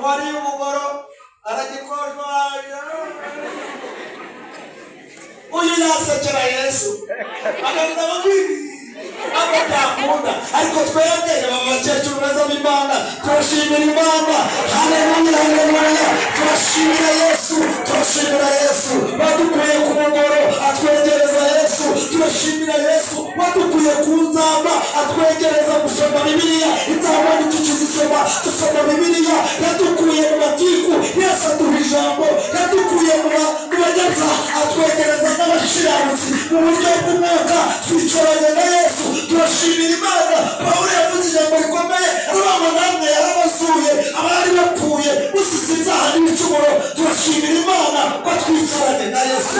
wari umugoro aragikorwayo uyu yasekera Yesu agenda babiri abo byakunda ariko twebwe abakecuru beza b'Imana turashimira Imana. Haleluya haleluya, turashimira Yesu wadukuye ku mugoro atwegereza Yesu. Turashimira Yesu wadukuye ku nzamba atwegereza gusoma Bibiliya. Inzamba ntituzisoma dusoma Bibiliya. Yadukuye mu matiku Yesu aduha ijambo. Yadukuye mu banyabyaha atwegereza n'abashiramutsi mu buryo bw'umwuka. Twicaranye na Yesu turashimira Imana. Pawulo yavuze ijambo rikomeye arabamba namwe yarabasuye abari bapfuye musize ibyaha n'ibicumuro. Turashimira Imana ko twicaranye na Yesu.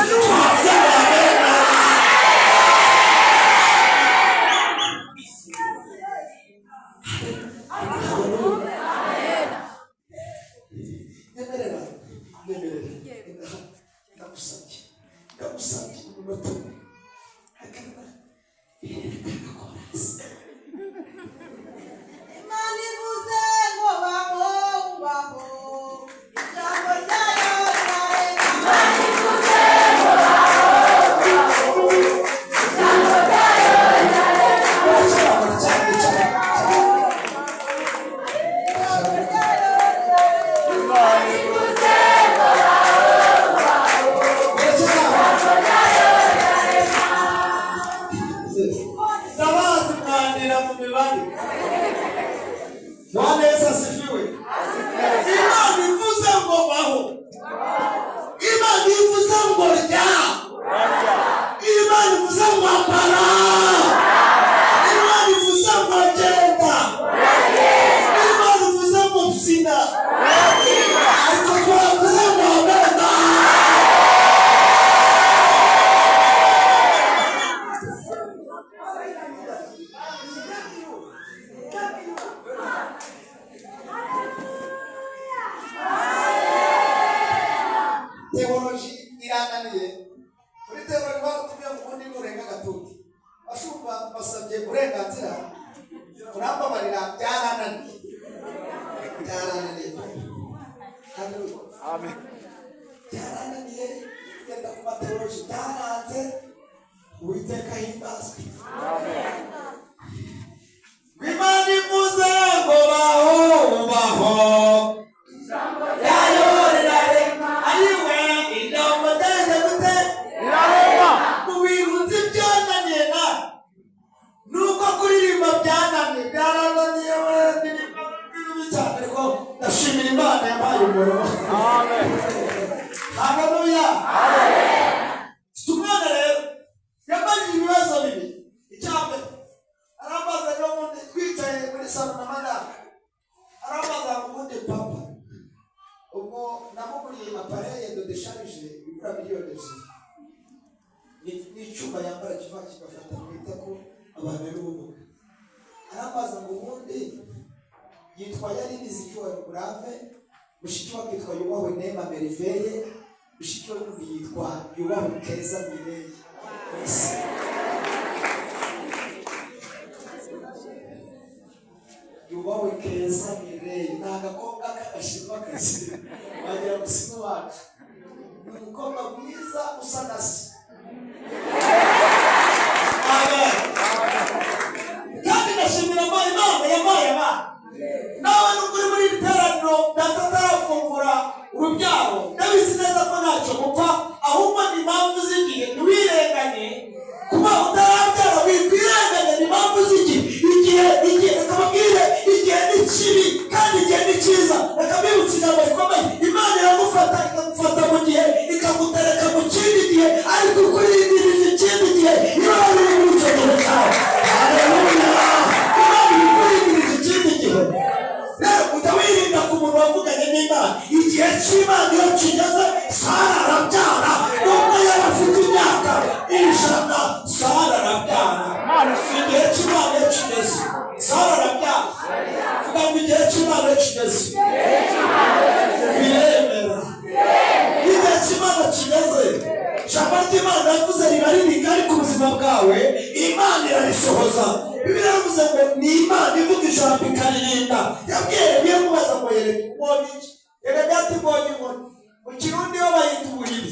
Bibiliya yavuze ngo ni Imana ivuga ijambo ikaririnda. Yabwiye mubaza ngo yereke ubonye iki byati mbonye inkoni mu Kirundi yo bayita ubuhiri.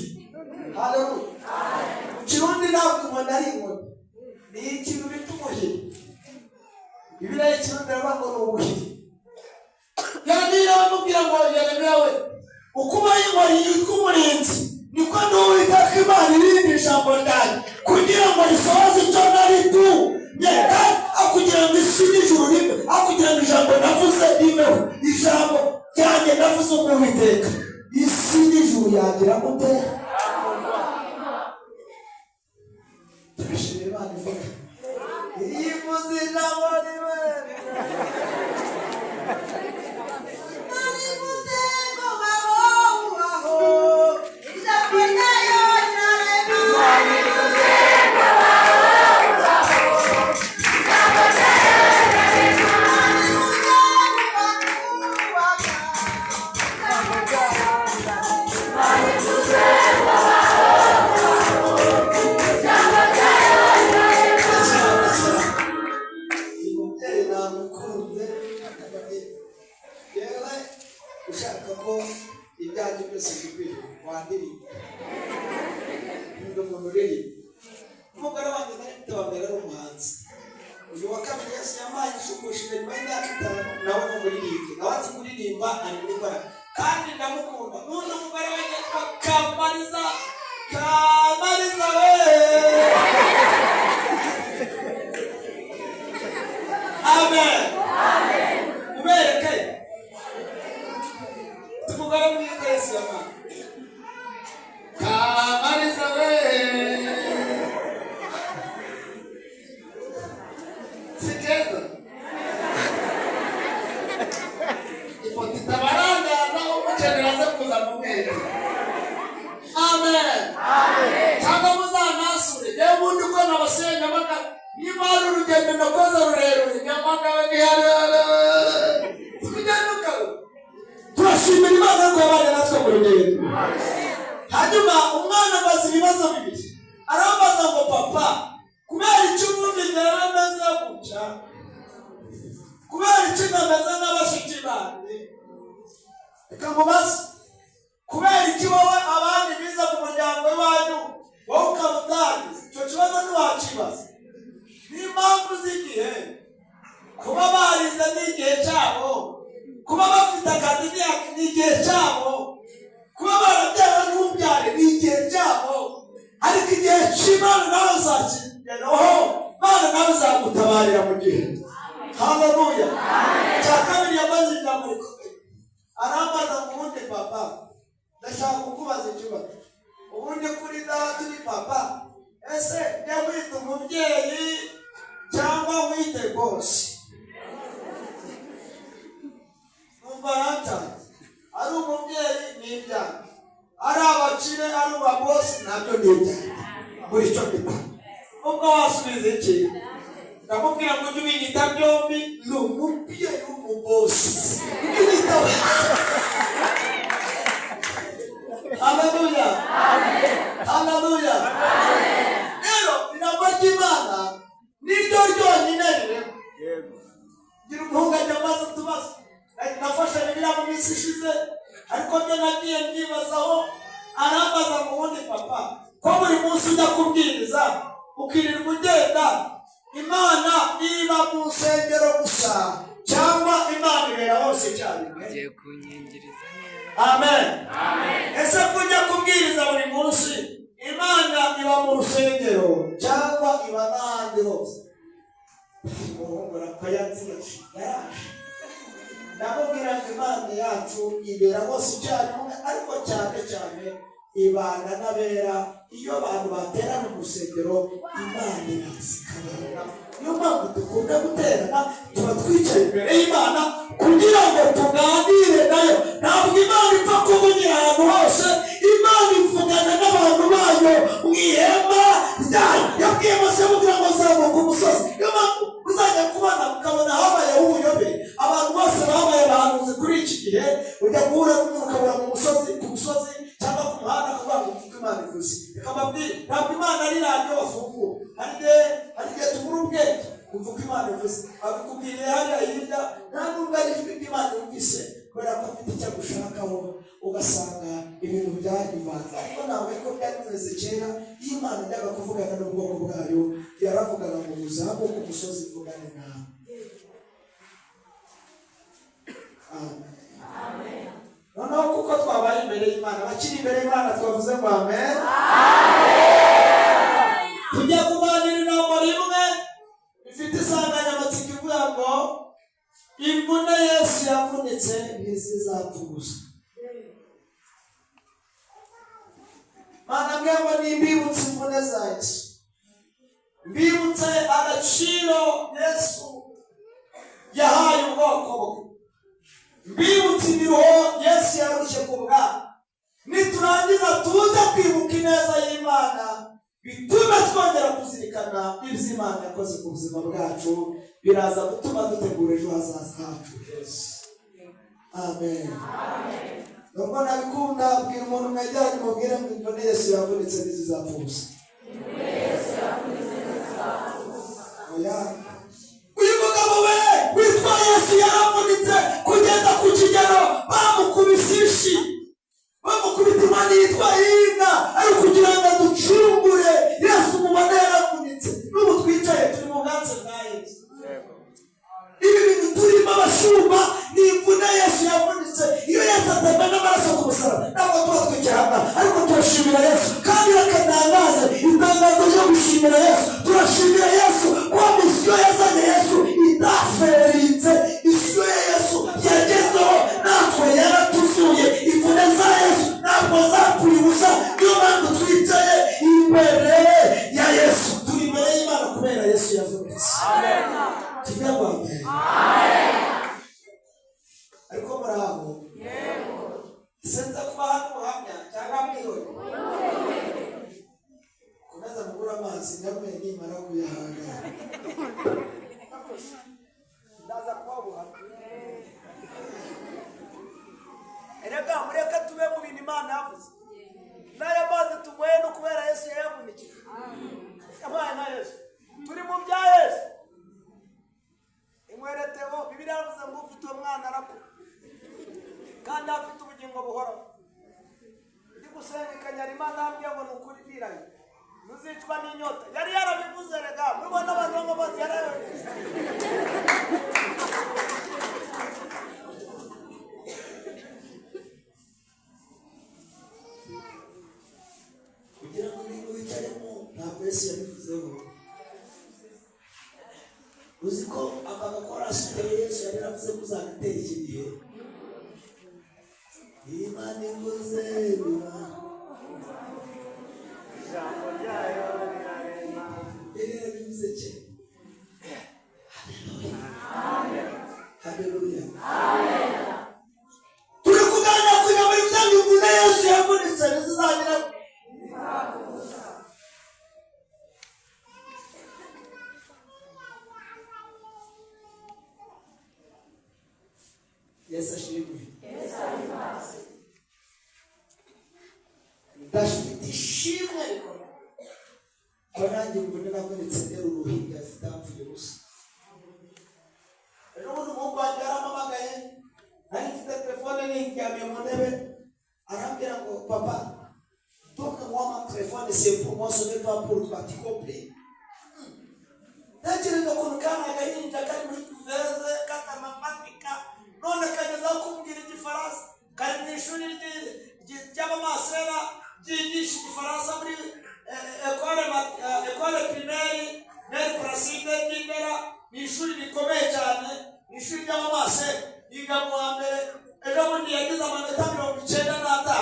Haleluya. Mu Kirundi ntabwo inkoni ari inkoni, ni ikintu bita umuhiri. Bibiliya y'Ikirundi iravuga ngo ni ubuhiri. Yeremiya aramubwira ngo Yeremiya we, uko ubaye inkoni yitwa umurinzi niko n'Uwiteka Imana irinda ijambo ryanjye kugira ngo risohoze icyo naritumye, kandi akugira ngo isi n'ijuru ribe, akugira ngo ijambo navuze ribeho. Ijambo ryanjye navuze Uwiteka, isi n'ijuru yagira gute? Turashimira Imana ivuga ivuze ijambo ribe. Ushaka ko ibyanjye byose bikwiye wandirimba ngo muririmbire. Umugore wanjye nari mutobambera ari umuhanzi. Uyu wa kabiri Yesu yampaye ishugushije nyuma y'imyaka 5 nawe n'umuririmbyi. Nawe azi kuririmba ari muri kora kandi ndamukunda. Nkunda umugore wanjye Kamariza we. Amen. Ubereke umugore mwiza Yesu yampaye Kamariza we. Sikeza ifoto itabarangaza umukenera ze kuza mu mwezi. Amen. Cyangwa muzanasure yewe ubundi uko nabasenya maka niba ari urugendo nakoze rurerure nyamagabe ntiharere kugenda ukaba. Turashimira Imana ko yabanye natwe mu rugendo. Hanyuma umwana amaze ibibazo bibiri, arambaza ngo papa, kubera icyo ubundi ntarameze gutya, kubera icyo ntameze n'abashiki banjye, reka mubaze, kubera iki wowe abandi biza mu muryango w'iwanyu wowe ukaba utagize icyo kibazo ntiwakibaza. N'impamvu z'igihe, kuba barize n'igihe cyabo, kuba bafite akazi n'igihe cyabo, kuba barabyawe n'ubyare n'igihe cyabo, ariko igihe cy'Imana nawe uzakigeraho, Imana nawe uzagutabarira mu gihe. Haleluya. Cya kabiri yamaze ijambo rikomeye, arambaza ngo ubundi papa, ndashaka kukubaza ikibazo. Ubundi kuri data uri papa, ese njya wita umubyeyi cyangwa wite bosi? Numva ari umubyeyi n'ibyana, ari abakire ari ababosi nabyo n'ibyana, buri cyo gita. Ubwo wasubiza iki? Ndamubwira ngo ujye ubinyita byombi, ni umubyeyi w'umubosi. Haleluya. Haleluya. Rero ijambo ry'Imana niryo ryonyine rirema. Gira umuhunganye amaze tubazo. Nafashe Bibiliya mu minsi ishize, ariko byo nagiye mwibazaho. Arambaza ngo ubundi papa, ko buri munsi ujya kubwiriza ukirirwa ugenda, Imana niba mu nsengero gusa cyangwa Imana ibera hose icyarimwe? Amen. Ese kujya kubwiriza buri munsi Imana iba mu rusengero cyangwa iba n'ahandi hose? Umuhungura akayatsirashi yaraje. Ndamubwira ngo Imana yacu ibera hose icyarimwe, ariko cyane cyane ibana n'abera. Iyo abantu baterana mu rusengero Imana irazikabana. Niyo mpamvu dukunda guterana, tuba twicaye imbere y'Imana kugira ngo tuganire nayo. Ntabwo Imana ipfa kuvugira ahantu hose, Imana ivugana n'abantu bayo mu ihema ryayo. Yabwiye Mose kugira ngo azamuke umusozi. Niyo mpamvu uzajya kubona ukabona habayeho ubuyobe, abantu bose babaye abahanuzi kuri iki gihe. Ujya guhura n'umuntu ukabura ku musozi cyangwa ku muhanda kuvuga ngo kuko Imana ivuze. Reka mbabwire, ntabwo Imana ari radiyo wafungura. Hari igihe tubura ubwenge kumva uko Imana ivuze, abikubwiriye hariya hirya, nta nubwo ari ijwi ry'Imana yumvise kubera ko afite bimeze kera. Iyo Imana yajyaga kuvugana n'ubwoko bwayo yaravugaga ngo muzamuke ku musozi mvugane nawe. Amen. Noneho kuko twabaye imbere y'Imana, abakiri imbere y'Imana twavuze ngo amen. Tujya kuganira inama rimwe ifite insanganyamatsiko ivuga ngo imvune Yesu yavunitse ntizizapfa ubusa. Mana mwemwe nimbibutse imvune za Yesu, mbibutse agaciro Yesu yahaye ubwoko bwe, mbibutse imiruho Yesu yarushye ku bwabo. Niturangiza tuze kwibuka ineza y'Imana, bitume twongera kuzirikana ibyo Imana yakoze ku buzima bwacu, biraza gutuma dutegura ejo hazaza hacu heza. Amen. Nubwo nabikunda bwira umuntu mwegeranye mubwire ngo imvune Yesu yavunitse ntizizapfa ubusa. Uyu mugabo we witwa Yesu yaravunitse kugeza ku kigero bamukubise ishi, bamukubita imana yitwa Inka, ari kugira ngo aducungure. Yesu mubone yaravunitse. N'ubu twicaye turi mu bwatsi bwa Yesu. Ibi bintu turimo abashumba ni imvune Yesu yavunitse. Iyo Yesu atemba n'amaraso ku musaraba ntabwo tuba twikihana, ariko turashimira Yesu. Kandi rekatangaze itangazo ryo gushimira Yesu. Turashimira Yesu kuba misiyo yazanye Yesu idaferinze. Misiyo ya Yesu yagezeho, natwe yaratuzuye. Imvune za Yesu ntabwo zapfuye ubusa. Niyo mpamvu twicaye imbere ya Yesu. Turi imbere y'Imana kubera Yesu yavunitse. Amen. Tuvuge ngo amen. Ariko muraho senza kuba hano uhamya cyangwa mwirori komeza mugura amazi namwe nimara kuyahaga ndaza kuba buhamya. Erega mureka tube mu bintu Imana yavuze. N'aya mazi tunyweye no kubera Yesu yayavunikiye. Yabaye na Yesu, turi mu bya Yesu. Imweretebo Bibiliya yavuze ngo ufite umwana arakura kandi afite ubugingo buhoraho. Ndi guserekanya Imana yambwiye ngo nukuri niraye muzicwa n'inyota. Yari yarabivuze rega, mubona abantu ngo bose yarabivuze. Kugira ngo ibintu bicaremo ntabwo Yesu yabivuzeho. Uzi ko aka gakora asiteye Yesu yari yaravuze ko uzagitera iki gihe. Imana ivuze ijambo ryayo rirarema. Bivuze ki? Haleluya. Amen. Turi kuganira ku ijambo rivuze ngo imvune Yesu yavunitse ntizizagera. Yesu ashimwe. Yesu arimaze. Ndashimira ishimwe rikora. Ko nanjye mbona navunitse ndera uruhinja zitapfuye gusa. Rero umuntu umuhungu wanjye yarampamagaye, nari mfite telefone niryamiye mu ntebe, arambwira ngo papa, donne-moi ma téléphone, c'est pour moi, ce n'est pas pour toi, tu comprends? Ntekereza ukuntu kana agahinja kari muri kuveze katamafatika, none kageza kumbwira igifaransa, kari mu ishuri ry'abamasera ryigisha igifaransa muri école primaire Nel Placide ry'Indera. Ni ishuri rikomeye cyane, ni ishuri ry'abamasera. Yiga mu wa mbere, ejo bundi yagize amanota 95.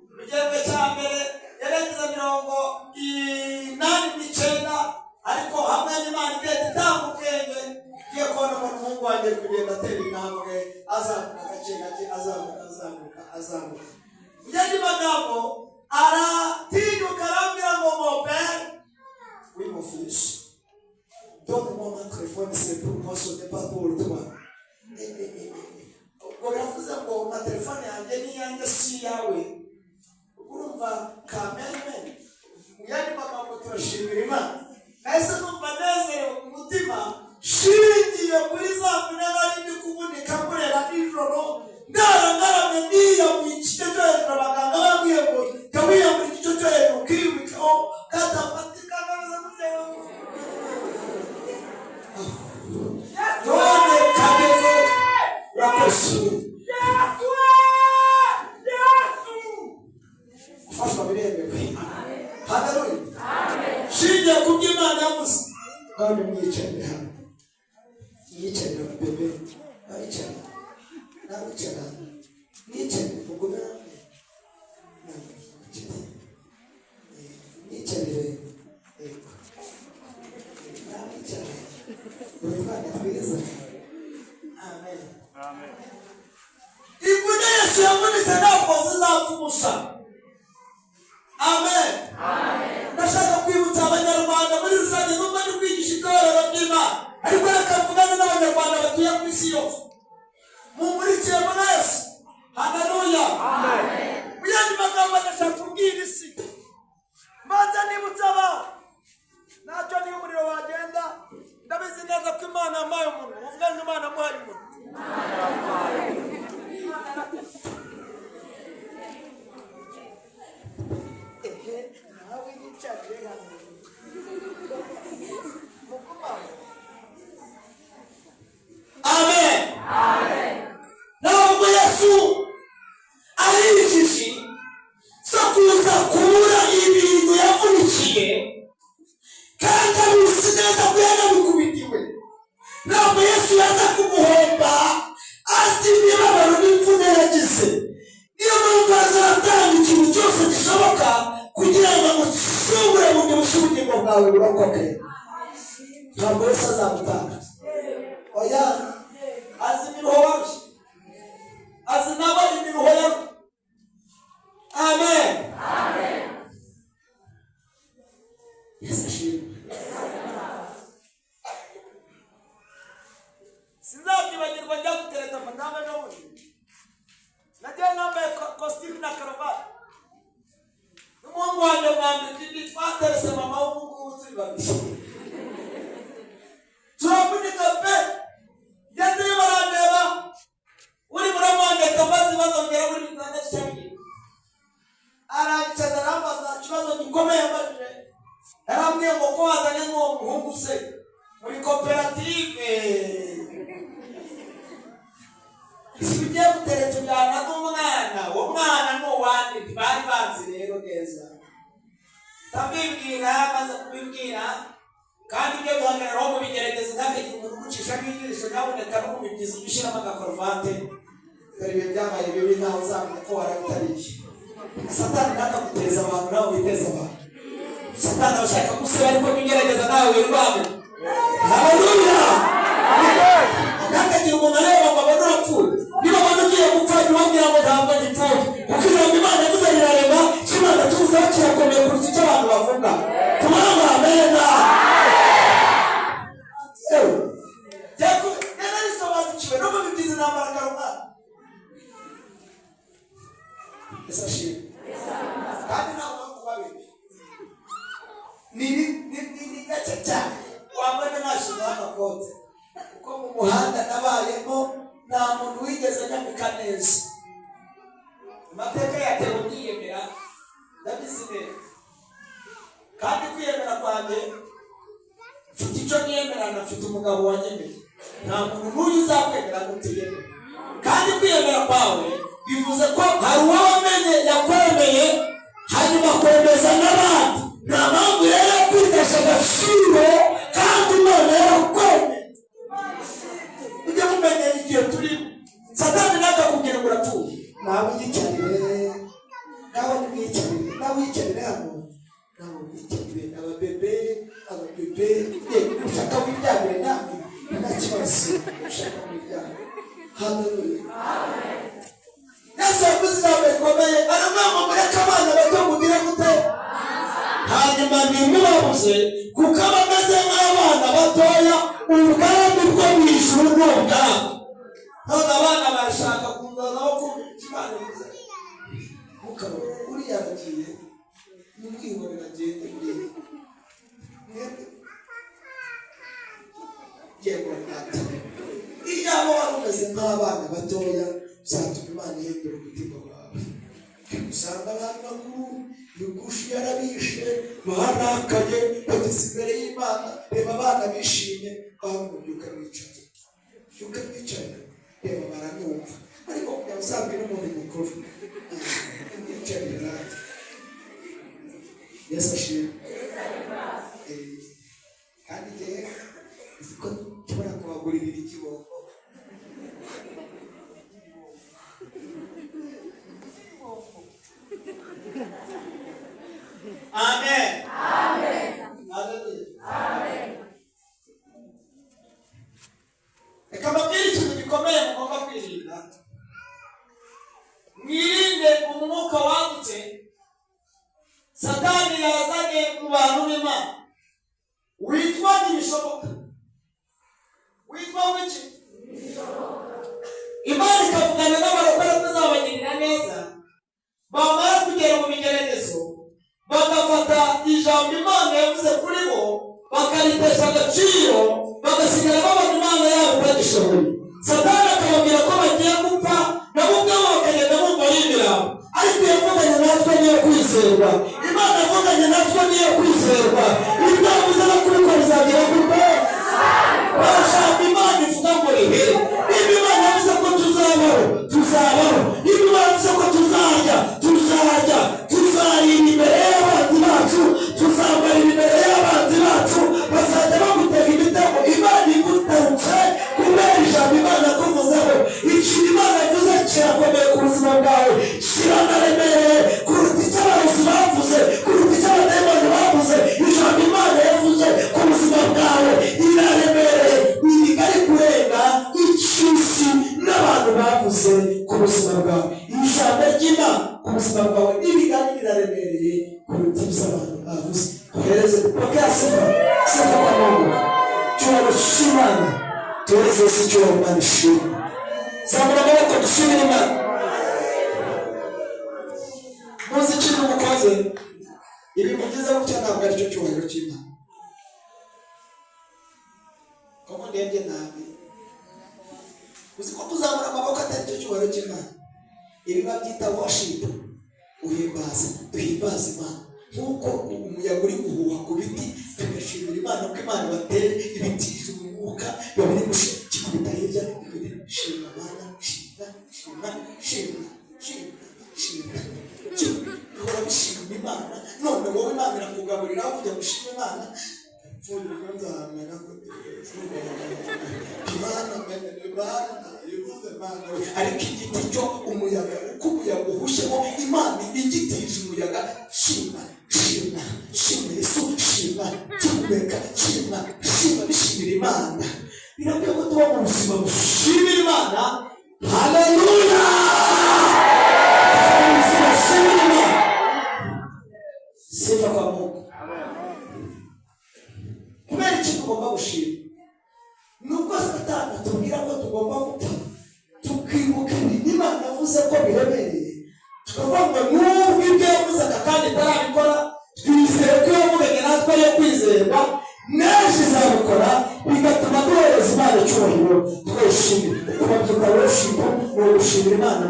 Mu gihembwe cya mbere yaragize 89, ariko hamwe n'Imana igenda itanga ubwenge. Ngiye kubona umuhungu wanjye kugenda atera intambwe, azamuka gake gake, azamuka. Yandi magambo aratinyuka arambwira ngo mon père, oui mon fils, donne-moi ma téléphone, c'est pour moi, ce n'est pas pour toi. Ubwo yavuze ngo ma telefone yanjye ni yanjye si yawe. Urumva kameme. Yandi magambo turashimira Imana. Nahise numva nezerewe ku mutima, shingiye kuri za mvune nari ndi kuvunika kurera nijoro, ngaramye niyamuye igice cyo hejuru. Abaganga bambwiye ngo jya wiyambura igice cyo hejuru Yesu yavunitse ntabwo zizapfa ubusa. Amen. Ndashaka kwibutsa abanyarwanda muri rusange nubwo ndi kwigisha itorero ry'Imana, ariko reka mvugane n'abanyarwanda batuye ku isi yose. Mumurikiye muri Yesu. Haleluya. Mu yandi magambo ndashaka kubwira isi, maze nibutsa abantu ntacyo niyo umuriro wagenda, ndabizi neza ko Imana yampaye umuntu. Uvuga ngo Imana yamuhaye umuntu. Amen. Ntabwo Yesu ari injiji zo kuza kubura ibintu yavunikiye kandi abizi neza ko yanabikubitiwe. Ntabwo Yesu yaza kumuhomba azi imibabaro n'imvune yagize. Niyo mpamvu azatanga ikintu cyose gishoboka kugira ngo amucungure mu bugingo bwawe burokoke. Ntabwo Yesu azamutanga. Oya, azi imiruho waje, azi nabo imiruho yawe. Amen. Yesu ashimwe. Sinzabyibagirwa njya gutereta madame n'ubundi. Nagiye nambaye kositimu na karuvati. N'umuhungu wanjye mwambika ibi twaterese mama w'umuhungu turi babiri. Turavunika pe. Ngeze barandeba. Uri muramwandika maze bazongera muri bitandatu cyabiri. Arangiza arambaza ikibazo gikomeye mbajije. Yarambwiye ngo ko wazanye n'uwo muhungu se muri koperative. Tugiye gutereta ujyana n'umwana, uwo mwana n'uwandi ntibari banzi rero neza. Ndabibwira maze kubibwira kandi ibyo guhagararaho mu bigerageza ntihagire umuntu umucishamo ijisho, nyabuneka n'umubibyiza ubishyiramo agakoruvate. Dore ibyo byabaye bibi ntawe uzamenya ko warabitariye. Satani ntakaguteza abantu nawe witeza abantu. Satani abashaka guseba ariko bigerageza nawe wirwamo. Haleluya. Ntihagire umuntu areba ngo abone urapfuye. Niba abantu ugiye gupfa ntibabwira ngo ntabwo gipfuye, kuko ijambo Imana yavuze rirarema, Imana tuvuzeho kirakomeye kuruta icyo abantu bavuga. Tumwanga amena. Narisobanukiwe no mu bibyizi nambara karuvati. Yesu ashimwe. Kandi ntabwo kubabiri. Ni gake cyane wambaye nashyiraho amakote, kuko mu muhanda nabayemo nta muntu wigeze anyambika neza. Amateka yatewe kwiyemera ndabizi neza, kandi kwiyemera kwanjye mfite icyo niyemerana, mfite umugabo wanyemeye. Nta muntu n'uyu uzakwemera ngo utiyemere. Kandi kwiyemera kwawe bivuze ko hari uwo wamenye yakwemeye hanyuma kwemeza n'abandi. Nta mpamvu rero yo kwitesha agaciro kandi Imana yarakwemeye. Ujye mumenya igihe turimo. Satani ntakakubwira ngo urapfuye. Nawe yicarire, nawe nimwicarire, nawe wicarire hano, nawe wicarire. Ababebe, ushaka wiryamire nawe, nta kibazo, ushaka wiryamire. Haleluya. Yesu yavuze ijambo rikomeye, aravuga ngo mureke abana bato mugire gute? Hanyuma ntimubabuze, kuko abameze nk'abana batoya, ubwami bwo mu ijuru ni ubwabo. None abana barashaka kuzanaho kumva Imana ivuze. Mukaba uriya aragiye, nimwihorera agende uriya. Mwebwe yego ati, iyo abo wari umeze nk'abana batoya uzatuma Imana ihindura umutima wawe. Usanga abantu bakuru Yugushi yarabishe, barakaye, bageze imbere y'Imana. Reba abana bishimye, bahaguruka bicaye. Yuka bicaye, reba baranumva. Ariko kugira ngo uzabwire umuntu mukuru, mwicarire natwe. Yesu ashimwe. Kandi rero uzi ko nshobora kubagurira ikiboko. Amen. Haleluya. Reka mbabwire ikintu gikomeye mugomba kwirinda. mwirinde umwuka wagutse Satani yazanye mu bantu b'Imana witwa ntibishoboka. Witwa wiki Imana ikavugana n'abarokore kuzabagirira neza, bamara kugera mu bigeragezo bagafata ijambo Imana yavuze kuri bo bakaritesha agaciro, bagasigara babona Imana yabo itagishoboye. Satani akababwira ko bagiye gupfa, nabo ubwabo bakagenda bumva ari imirambo. Ariko yavuganye natwe niyo kwizerwa. Imana yavuganye natwe niyo kwizerwa. Ibyo yavuze no kubikora bizagira gute? Barashaka Imana ivuga ngo rihere. Niba Imana yavuze ko tuzabaho, tuzabaho. Niba Imana yavuze ko tuzarya, tuzarya. Tuzarinda imbere y'abanzi bacu, tuzambarira imbere y'abanzi bacu, bazajya bagutega imitego. Imana igutarutse kubera ijambo Imana yakuvuzeho. Ikintu Imana yavuze kirakomeye ku buzima bwawe, kiranaremereye kuruta icyo abarozi bavuze, kuruta icyo abadayimoni bavuze. Ijambo Imana yavuze ku buzima bwawe iraremereye, ntirigari kurenga icyo isi n'abantu bavuze ku buzima bwawe. Ijambo ry'Imana ku buzima bwawe ntirigari riraremereye kuruta ibyo abantu bavuze. Tuhereze pokea sifa, sifa kwa Mungu. Cyubahiro cy'Imana, tuhereze Yesu cyubahiro Imana ishimwe. Zamura amaboko dushimire Imana. Muzi ikintu mukoze, ibi mugize gutya ntabwo ari cyo cyubahiro cy'Imana. Koko ndebye nabi, uzi ko kuzamura amaboko atari cyo cyubahiro cy'Imana. Ibi babyita worship, duhimbaza Imana. Nk'uko umuyaga uri guhuha ku biti, tugashimira Imana ko Imana bateye ibiti umwuka babiri gukikubita hirya, shima Imana, shima uhora bishima Imana. None wowe Imana irakugaburira aho kujya gushima Imana. Ariko igiti cyo umuyaga, uko umuyaga uhushyemo, Imana igitije umuyaga. Shima Yesu, shima cyumeka, shima bishimira Imana. Birakwiye ko tuba mu buzima bushimira Imana. Haleluya! Sifa kwa Mungu. Kubera iki tugomba gushima? Nuko Satani atubwira ko tugomba gupfa, tukibuka ibintu Imana yavuze ko biremereye, tukavuga ngo nubwo ibyo yavuzaga kandi itarabikora, twizeye ko yavuganye natwe ariyo kwizerwa, n'ejo izabikora, bigatuma duhereza Imana icyubahiro, twishimira. Tukabyita worship, ni ugushimira Imana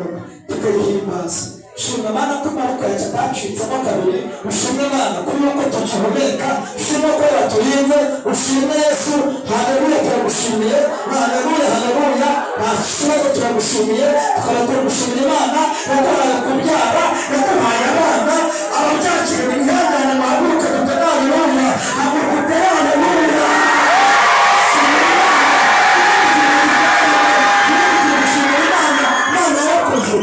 tukayihimbaza. Shima Imana ko amaboko yacu atacitsemo kabiri. Ushime Imana kuri uko tukihumeka, ushime ko yaturinze, ushime Yesu. Haleluya, turagushimiye. Haleluya, haleluya. Nta kibazo, turagushimiye. Tukaba turagushimira Imana yaduhaye kubyara, yaduhaye abana. Ababyakira ibihangane muhaguruke dutege haleluya. Haguruka utere haleluya. Turagushimira Imana. Imana yarakoze.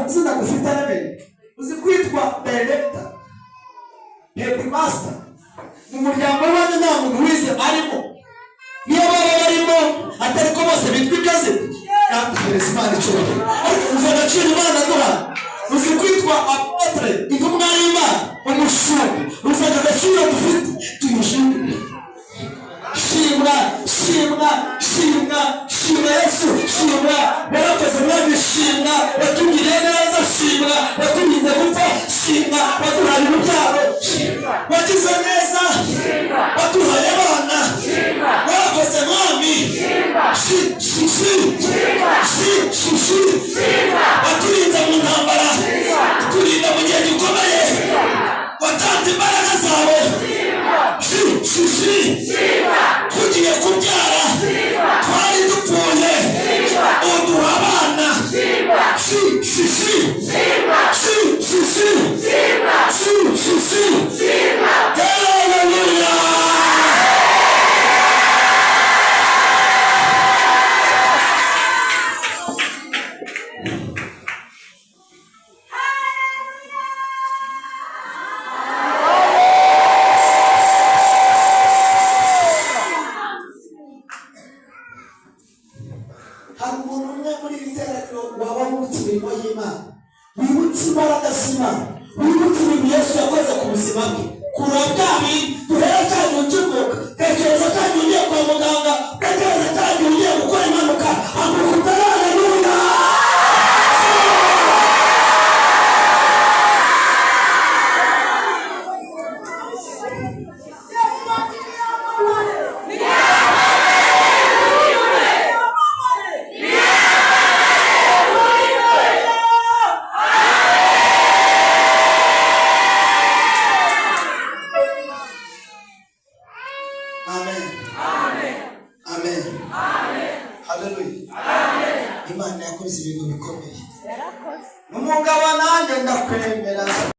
Uzina gufite remere, uzi kwitwa director, headmaster. Mu muryango w'abandi nta muntu wize arimo. Niyo baba barimo atari ko bose bitwa ibyo azi, yaduhereza Imana icyubahiro. Ariko uzi agaciro Imana duha. Uzi kwitwa apotre, intumwa y'Imana, umushumba. Uzi agaciro dufite, tuyishimire. Shimwa Yesu, shimwa. Warakoze Mwami, shimwa. Watugiriye neza, shimwa. Waturinze gupfa, shimwa. Waduhaye urubyaro, wagize neza, waduhaye abana, warakoze Mwami. Waturinze mu ntambara, turinda mu gihe gikomeye, watanze imbaraga zawe. Tugiye kubyara, twari dupfuye, uduha abana. Haleluya! Hari umuntu umwe muri iri teraniro waba wumva imirimo y'Imana, wibutse imbaraga z'Imana, wibutse ibintu Yesu yakoze ku buzima bwe. Kura bya bintu duhera cyane ukivuka, tekereza cyane ugiye kwa muganga, tekereza cyane ugiye gukora impanuka, haguruka haleluya. Imana yakoze ibintu bikomeye. Umugabo nanjye ndakwemera.